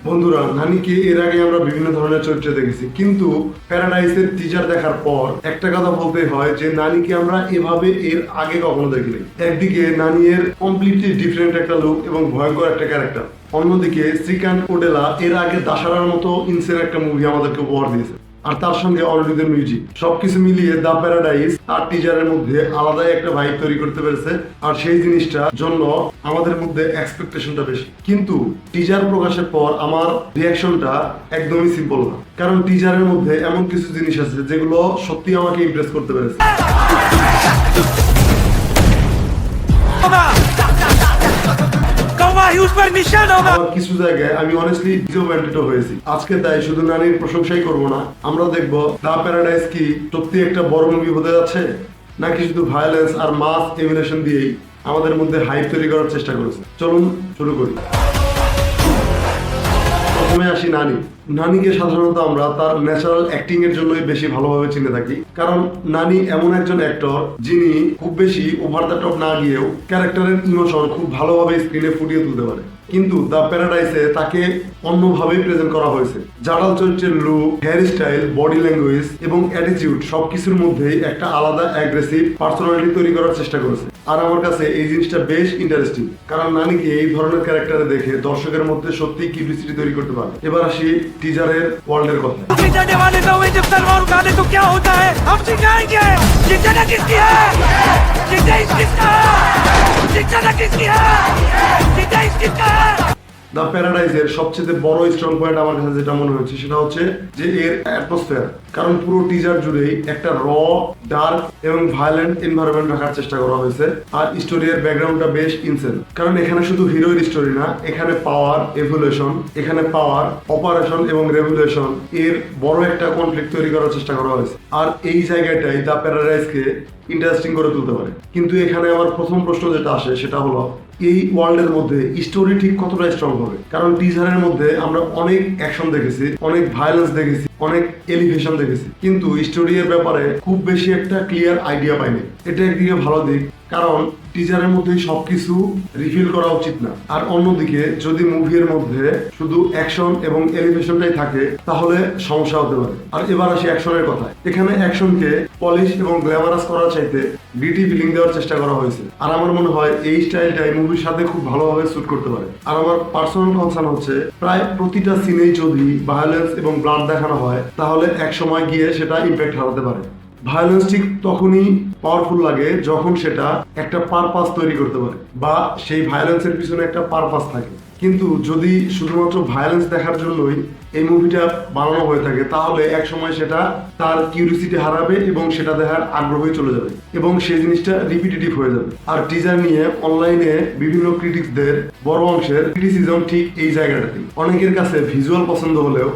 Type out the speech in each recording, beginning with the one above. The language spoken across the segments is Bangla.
বন্ধুরা, নানিকে এর আগে আমরা বিভিন্ন ধরনের চরিত্রে দেখেছি, কিন্তু প্যারাডাইসের টিজার দেখার পর একটা কথা বলতে হয় যে নানিকে আমরা এভাবে এর আগে কখনো দেখিনি। একদিকে নানি এর কমপ্লিটলি ডিফারেন্ট একটা লুক এবং ভয়ঙ্কর একটা ক্যারেক্টার, অন্যদিকে শ্রীকান্ত ওডেলা এর আগে দাশারার মতো ইনসেন একটা মুভি আমাদেরকে উপহার দিয়েছে, আর তার সঙ্গে অনিরুদ্ধের মিউজিক, সবকিছু মিলিয়ে দ্য প্যারাডাইস আর টিজারের মধ্যে আলাদাই একটা ভাইব তৈরি করতে পেরেছে। আর সেই জিনিসটার জন্য আমাদের মধ্যে এক্সপেকটেশনটা বেশি। কিন্তু টিজার প্রকাশের পর আমার রিয়াকশনটা একদমই সিম্পল না, কারণ টিজারের মধ্যে এমন কিছু জিনিস আছে যেগুলো সত্যি আমাকে ইমপ্রেস করতে পেরেছে। কিছু জায়গায় আমি অনেস্টলি ডিসঅ্যাপয়েন্টেড হয়েছি আজকে, তাই শুধু নানির প্রশংসাই করবো না, আমরা দেখবো দ্য প্যারাডাইস কি সত্যি একটা বড় মুভি হতে যাচ্ছে, নাকি শুধু ভায়োলেন্স আর মাস এমিনেশন দিয়েই আমাদের মধ্যে হাইপ তৈরি করার চেষ্টা করেছে। চলুন শুরু করি। প্রথমে আসি নানিকে সাধারণত আমরা তার ন্যাচারাল অ্যাক্টিং এর জন্যই বেশি ভালোভাবে চিনে থাকি, কারণ নানি এমন একজন অ্যাক্টর যিনি খুব বেশি ওভার দ্য টপ না গিয়েও ক্যারেক্টারের ইমোশন খুব ভালোভাবে স্ক্রিনে ফুটিয়ে তুলতে পারে। কিন্তু দ্য প্যারাডাইসে তাকে অন্যভাবেই প্রেজেন্ট করা হয়েছে। জাডাল চরিত্রের look, hair style, body language এবং অ্যাটিটিউড সবকিছুর মধ্যেই একটা আলাদা অ্যাগ্রেসিভ পার্সোনালিটি তৈরি করার চেষ্টা করেছে। আর আমার কাছে এই জিনিসটা বেশ ইন্টারেস্টিং, কারণ নানিকে এই ধরনের ক্যারেক্টারে দেখে দর্শকের মধ্যে সত্যি কিউরিওসিটি তৈরি করতে পারে। এবার আসি টিজারের ওয়ার্ল্ডের কথা। দ্য প্যারাডাইসের সবচেয়ে বড় স্ট্রং পয়েন্ট আমার কাছে যেটা মনে হচ্ছে সেটা হচ্ছে যে এর অ্যাটমসফিয়ার, কারণ পুরো টিজার জুড়েই একটা র, ডার্ক এবং ভায়োলেন্ট এনভায়রনমেন্ট রাখার চেষ্টা করা হয়েছে। আর স্টোরির ব্যাকগ্রাউন্ডটা বেশ ইনসেন, কারণ এখানে শুধু হিরোইন স্টোরি না, এখানে পাওয়ার এভলিউশন, এখানে পাওয়ার অপারেশন এবং রেভলিউশন এর বড় একটা কনফ্লিক্ট তৈরি করার চেষ্টা করা হয়েছে। আর এই জায়গাটাই দ্য প্যারাডাইসকে ইন্টারেস্টিং করে তুলতে পারে। কিন্তু এখানে আমার প্রথম প্রশ্ন যেটা আসে সেটা হলো, এই ওয়ার্ল্ডের মধ্যে স্টোরি ঠিক কতটা স্ট্রং হবে? কারণ টিজারের মধ্যে আমরা অনেক অ্যাকশন দেখেছি, অনেক ভায়োলেন্স দেখেছি, অনেক এলিভেশন দেখেছি, কিন্তু স্টোরি এর ব্যাপারে খুব বেশি একটা ক্লিয়ার আইডিয়া পাইনি। এটা একদিকে ভালো দিক, কারণ টিজারের মধ্যে সবকিছু রিভিল করা উচিত না। আর অন্যদিকে যদি মুভির মধ্যে শুধু অ্যাকশন এবং এলিভেশনটাই থাকে তাহলে সমস্যা হতে পারে। আর এবার আসি অ্যাকশনের কথায়। এখানে অ্যাকশনকে পলিশ এবং গ্ল্যামারাস করার চাইতে গ্রিটি ফিলিং দেওয়ার চেষ্টা করা হয়েছে, আর আমার মনে হয় এই স্টাইলটাই মুভির সাথে খুব ভালোভাবে স্যুট করতে পারে। আর আমার পার্সোনাল কনসার্ন হচ্ছে, প্রায় প্রতিটা সিনেই যদি ভায়োলেন্স এবং ব্লাড দেখানো হয় তাহলে এক সময় গিয়ে সেটা ইম্প্যাক্ট হারাতে পারে। ভায়োলেন্স ঠিক তখনই পাওয়ারফুল লাগে যখন সেটা একটা পারপাস তৈরি করতে পারে, বা সেই ভায়োলেন্সের পিছনে একটা পারপাস থাকে। কিন্তু যদি শুধুমাত্র ভায়োলেন্স দেখার জন্যই এই মুভিটা বানানো হয়ে থাকে তাহলে এক সময় সেটা তার কিউরিওসিটি হারাবে এবং সেটা দেখার আগ্রহই চলে যাবে এবং সেই জিনিসটা রিপিটেটিভ হয়ে যাবে। আর টিজার নিয়ে অনলাইনে বিভিন্ন ক্রিটিক্সদের বড় অংশের ক্রিটিসিজম ঠিক এই জায়গাটাতেই। অনেকের কাছে ভিজুয়াল পছন্দ হলেও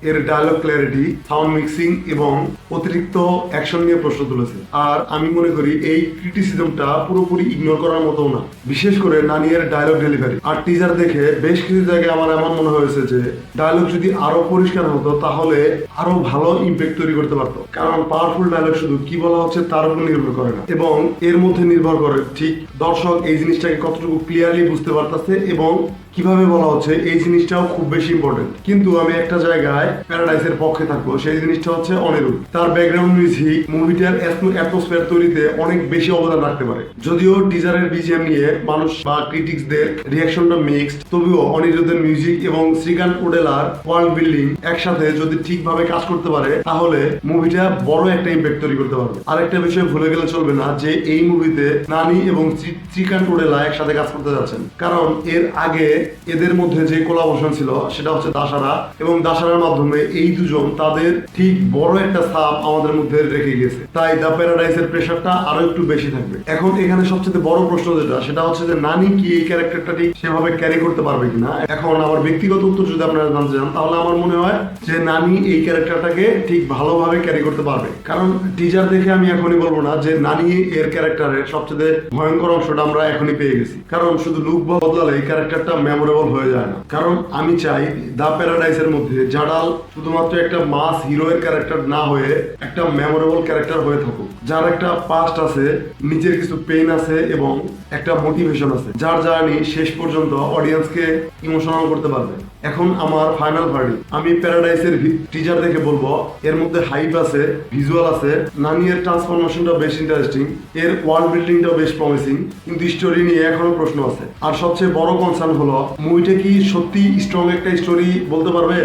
এর ডায়লগ ক্ল্যারিটি, সাউন্ড মিক্সিং এবং অতিরিক্ত অ্যাকশন নিয়ে প্রশ্ন তুলেছে। আর আমি মনে করি এই ক্রিটিসিজমটা পুরোপুরি ইগনোর করার মতো না, বিশেষ করে নানির ডায়লগ ডেলিভারি। আর টিজার দেখে বেশ কিছু জায়গায় আমার এমন মনে হয়েছে যে ডায়লগ যদি আরো পরিষ্কার হতো তাহলে আরো ভালো ইম্প্যাক্ট তৈরি করতে পারতো, কারণ পাওয়ারফুল ডায়লগ শুধু কি বলা হচ্ছে তার উপর নির্ভর করে না, এবং এর মধ্যে নির্ভর করে ঠিক দর্শক এই জিনিসটাকে কতটুকু ক্লিয়ারলি বুঝতে পারতেছে এবং কিভাবে বলা হচ্ছে, এই জিনিসটাও খুব বেশি ইম্পর্টেন্ট। কিন্তু আমি একটা জায়গায় প্যারাডাইসের পক্ষে থাকবো, সেই জিনিসটা হচ্ছে অনিরুদ্ধ। তার ব্যাকগ্রাউন্ড মিউজিক মুভিটার অ্যাটমসফিয়ার তৈরিতে অনেক বেশি অবদান রাখতে পারে। যদিও টিজারের বিজিএম নিয়ে মানুষ বা ক্রিটিক্সদের রিয়াকশনটা মিক্সড, তবুও অনিরুদ্ধের মিউজিক এবং শ্রীকান্ত ওডেলার ওয়ার্ল্ড বিল্ডিং একসাথে যদি ঠিকভাবে কাজ করতে পারে তাহলে মুভিটা বড় একটা ইম্প্যাক্ট তৈরি করতে পারবে। আরেকটা বিষয় ভুলে গেলে চলবে না যে এই মুভিতে নানি এবং শ্রীকান্ত ওডেলা একসাথে কাজ করতে যাচ্ছেন, কারণ এর আগে এদের মধ্যে যে কোলাবোরেশন ছিল সেটা হচ্ছে দাশারা, এবং দাশারার মাধ্যমে এই দুজন তাদের ঠিক বড় একটা ছাপ আমাদের মধ্যে রেখে গেছে। তাই দ্য প্যারাডাইসের প্রেশারটা আরো একটু বেশি থাকবে। এখন এখানে সবচেয়ে বড় প্রশ্ন যেটা সেটা হচ্ছে যে নানি কি এই ক্যারেক্টারটা ঠিক সেভাবে ক্যারি করতে পারবে কিনা। এখন আমার ব্যক্তিগত উত্তর যদি আপনারা জানতে চান তাহলে আমার মনে হয় যে নানি এই ক্যারেক্টারটাকে ঠিক ভালোভাবে ক্যারি করতে পারবে, কারণ টিজার দেখে আমি এখনই বলবো না যে নানি এর ক্যারেক্টারের সবচেয়ে ভয়ঙ্কর অংশটা আমরা এখনই পেয়ে গেছি, কারণ শুধু লুক বদলালে এই ক্যারেক্টারটা মেমোরেবল হয়ে যায় না। কারণ আমি চাই দ্য প্যারাডাইসের মধ্যে জাডাল শুধুমাত্র একটা মাস হিরোয়ের ক্যারেক্টার না হয়ে একটা মেমোরেবল ক্যারেক্টার হয়ে থাকুক, যার একটা পাস্ট আছে, নিজের কিছু পেইন আছে এবং একটা মোটিভেশন আছে, যার জার্নি শেষ পর্যন্ত অডিয়েন্সকে ইমোশনাল করতে পারবে। এখন আমার ফাইনাল ভার্ডিক্ট, আমি প্যারাডাইসের টিজার দেখে বলবো এর মধ্যে হাইপ আছে, ভিজুয়াল আছে, নানি এর ট্রান্সফরমেশনটা বেশ ইন্টারেস্টিং, এর ওয়ার্ল্ড বিল্ডিংটাও বেশ প্রমিসিং, কিন্তু স্টোরি নিয়ে এখনো প্রশ্ন আছে। আর সবচেয়ে বড় কনসার্ন হলো মুভিটা কি সত্যি স্ট্রং একটা স্টোরি বলতে পারবে,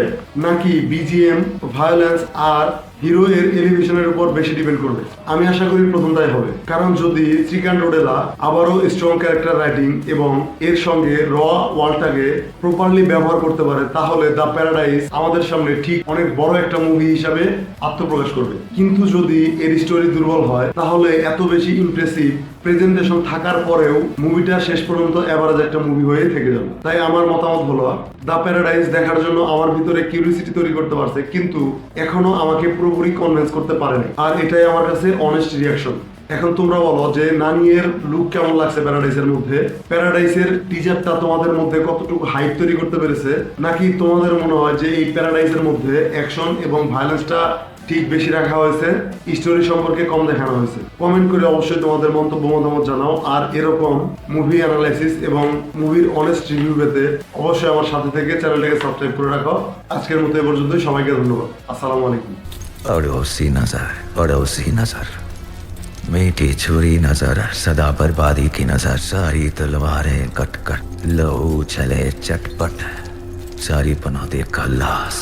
নাকি বিজিএম, ভায়োলেন্স আর হিরো এর এলিভেশনের উপর বেশি ডিপেন্ড করবে। আমি আশা করি প্রথমটাই হবে, কারণ যদি শ্রীকান্ত রোডেলা আবারও স্ট্রং ক্যারেক্টার রাইটিং এবং এর সঙ্গে র ওয়ার্ল্ডটাকে প্রপারলি ব্যবহার করতে পারে, তাহলে দ্য প্যারাডাইস আমাদের সামনে ঠিক অনেক বড় একটা মুভি হিসাবে আত্মপ্রকাশ করবে। কিন্তু যদি এর স্টোরি দুর্বল হয়, তাহলে এত বেশি ইমপ্রেসিভ প্রেজেন্টেশন থাকার পরেও মুভিটা শেষ পর্যন্ত এভারেজ একটা মুভি হয়ে থেকে যাবে। তাই আমার মতামত হলো দ্য প্যারাডাইস দেখার জন্য আমার ভিতরে কিউরিওসিটি তৈরি করতে পারছে, কিন্তু এখনো আমাকে পুরোপুরি কনভিন্স করতে পারেনি। আর এটাই আমার কাছে অনেস্ট রিয়াকশন। এখন তোমরা বলো যে নানি এর লুক কেমন লাগছে প্যারাডাইসের মধ্যে, প্যারাডাইসের টিজারটা তোমাদের মধ্যে কতটুকু হাইপ তৈরি করতে পেরেছে, নাকি তোমাদের মনে হয় যে এই প্যারাডাইসের মধ্যে অ্যাকশন এবং ভায়োলেন্সটা ঠিক বেশি রাখা হয়েছে, স্টোরি সম্পর্কে কম দেখানো হয়েছে? কমেন্ট করে অবশ্যই তোমাদের মন্তব্য মতামত জানাও। আর এরকম মুভি অ্যানালাইসিস এবং মুভির অনেস্ট রিভিউ পেতে অবশ্যই আমার সাথে থেকে চ্যানেলটাকে সাবস্ক্রাইব করে রাখো। আজকের মতো এ পর্যন্তই, সবাইকে ধন্যবাদ। আসসালামু আলাইকুম। पड़ोसी नजर, पड़ोसी नजर, मीठी छुरी नजर, सदा बर्बादी की नजर, सारी तलवारें कट कट, लहू चले चटपट, सारी बना दे खल्लास।